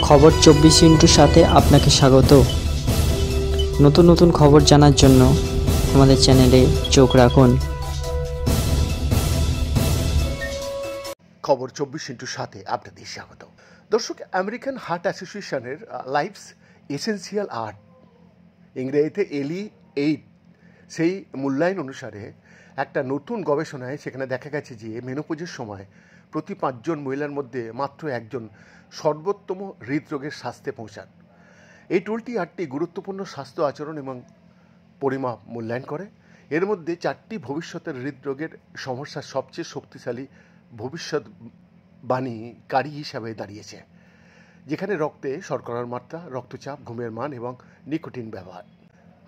খবর 24 সাথে আপনাকে স্বাগত। নতুন নতুন খবর জানার জন্য আমাদের চ্যানেলে চোখ রাখুন। খবর 24/7 আপনাদের স্বাগত। দর্শক, আমেরিকান হার্ট অ্যাসোসিয়েশনের লাইফস এসেন্সিয়াল আর্ট, ইংরেজিতে LE8, সেই মূল্যায়ন অনুসারে একটা নতুন গবেষণায় সেখানে দেখা গেছে যে মেনোপজের সময় প্রতি 5 জন মহিলার মধ্যে মাত্র একজন সর্বোত্তম হৃদরোগের স্বাস্থ্যে পৌঁছান। এই টুলটি 8টি গুরুত্বপূর্ণ স্বাস্থ্য আচরণ এবং পরিমাপ মূল্যায়ন করে। এর মধ্যে 4টি ভবিষ্যতের হৃদরোগের সমস্যার সবচেয়ে শক্তিশালী ভবিষ্যৎবাণীকারী হিসাবে দাঁড়িয়েছে, যেখানে রক্তে শর্করার মাত্রা, রক্তচাপ, ঘুমের মান এবং নিকোটিন ব্যবহার।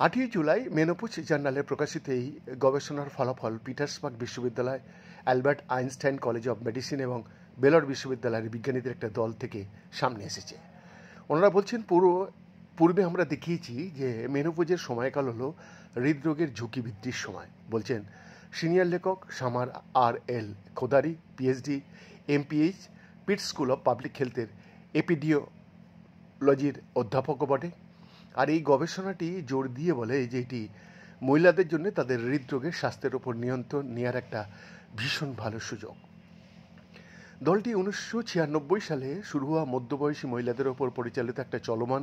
8ই জুলাই মেনোপজ জার্নালে প্রকাশিত এই গবেষণার ফলাফল পিটার্সবার্গ বিশ্ববিদ্যালয়, Albert Einstein college of medicine এবং বেলর বিশ্ববিদ্যালয়ের বিজ্ঞানীদের একটা দল থেকে সামনে এসেছে। ওনারা বলছেন, পূর্বে আমরা দেখিয়েছি যে মেনোপজের সময়কাল হলো হৃদরোগের ঝুঁকি বৃদ্ধির সময়। বলছেন সিনিয়র লেখক সামার RL খোদারি, PhD, MPH, Pitt school of public হেলথের এপিডিওলজির অধ্যাপকও বটে। আর এই গবেষণাটি জোর দিয়ে বলে যে এটি মহিলাদের জন্য তাদের হৃদরোগের স্বাস্থ্যের ওপর নিয়ন্ত্রণ নেওয়ার একটা ভীষণ ভালো সুযোগ। দলটি 1996 সালে শুরু হওয়া মধ্যবয়সী মহিলাদের ওপর পরিচালিত একটা চলমান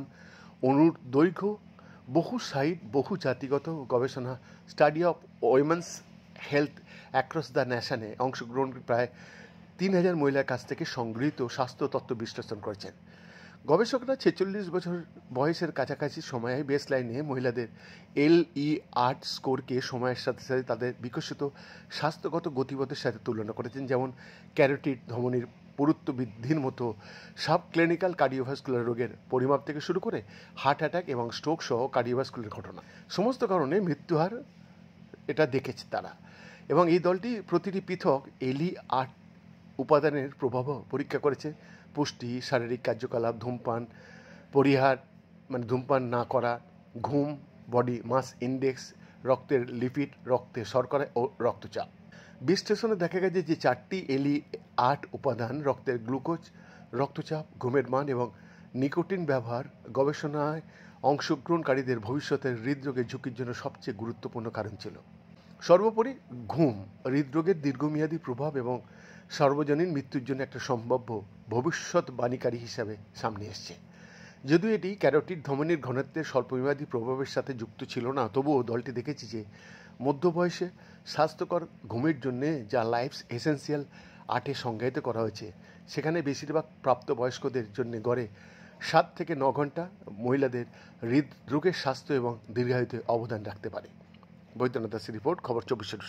অনুদৈর্ঘ্য বহু সাইট বহু জাতিগত গবেষণা study of women's health across the ন্যাশনে অংশগ্রহণ প্রায় 3000 মহিলার কাছ থেকে সংগৃহীত স্বাস্থ্য তত্ত্ব বিশ্লেষণ করেছেন। গবেষকরা 46 বছর বয়সের কাছাকাছি সময়ে বেস লাইনে মহিলাদের LE8 স্কোরকে সময়ের সাথে সাথে তাদের বিকশিত স্বাস্থ্যগত গতিপথের সাথে তুলনা করেছেন, যেমন ক্যারোটিড ধমনির পুরুত্ব বৃদ্ধির মতো সাব ক্লিনিক্যাল কার্ডিওভাস্কুলার রোগের পরিমাপ থেকে শুরু করে হার্ট অ্যাটাক এবং স্ট্রোক সহ কার্ডিওভাস্কুলার ঘটনা সমস্ত কারণে মৃত্যুহার এটা দেখেছে তারা। এবং এই দলটি প্রতিটি পৃথক LE8 উপাদানের প্রভাবও পরীক্ষা করেছে। পুষ্টি, শারীরিক কার্যকলাপ, ধূমপান পরিহার ধূমপান না করা, ঘুম, বডি মাস ইন্ডেক্স, রক্তের লিপিড, রক্তে শর্করা ও রক্তচাপ। বিশ্লেষণে দেখা গেছে যে 4টি LE8 উপাদান রক্তের গ্লুকোজ, রক্তচাপ, ঘুমের মান এবং নিকোটিন ব্যবহার গবেষণায় অংশগ্রহণকারীদের ভবিষ্যতের হৃদরোগের ঝুঁকির জন্য সবচেয়ে গুরুত্বপূর্ণ কারণ ছিল। সর্বোপরি ঘুম হৃদরোগের দীর্ঘমেয়াদী প্রভাব এবং সার্বজনীন মৃত্যুর জন্য একটা সম্ভাব্য ভবিষ্যৎবাণীকারী হিসাবে সামনে এসছে। যদিও এটি ক্যারোটিড ধমনির ঘনত্বের স্বল্পমেয়াদী প্রভাবের সাথে যুক্ত ছিল না, তবুও দলটি দেখেছে যে মধ্যবয়সে স্বাস্থ্যকর ঘুমের জন্যে যা লাইফস এসেন্সিয়াল 8-এ সংজ্ঞায়িত করা হয়েছে, সেখানে বেশিরভাগ প্রাপ্তবয়স্কদের জন্য গড়ে 7 থেকে 9 ঘন্টা মহিলাদের হৃদরোগের স্বাস্থ্য এবং দীর্ঘায়ুতে অবদান রাখতে পারে। বৈদ্যনাথ দাসের রিপোর্ট, খবর 24।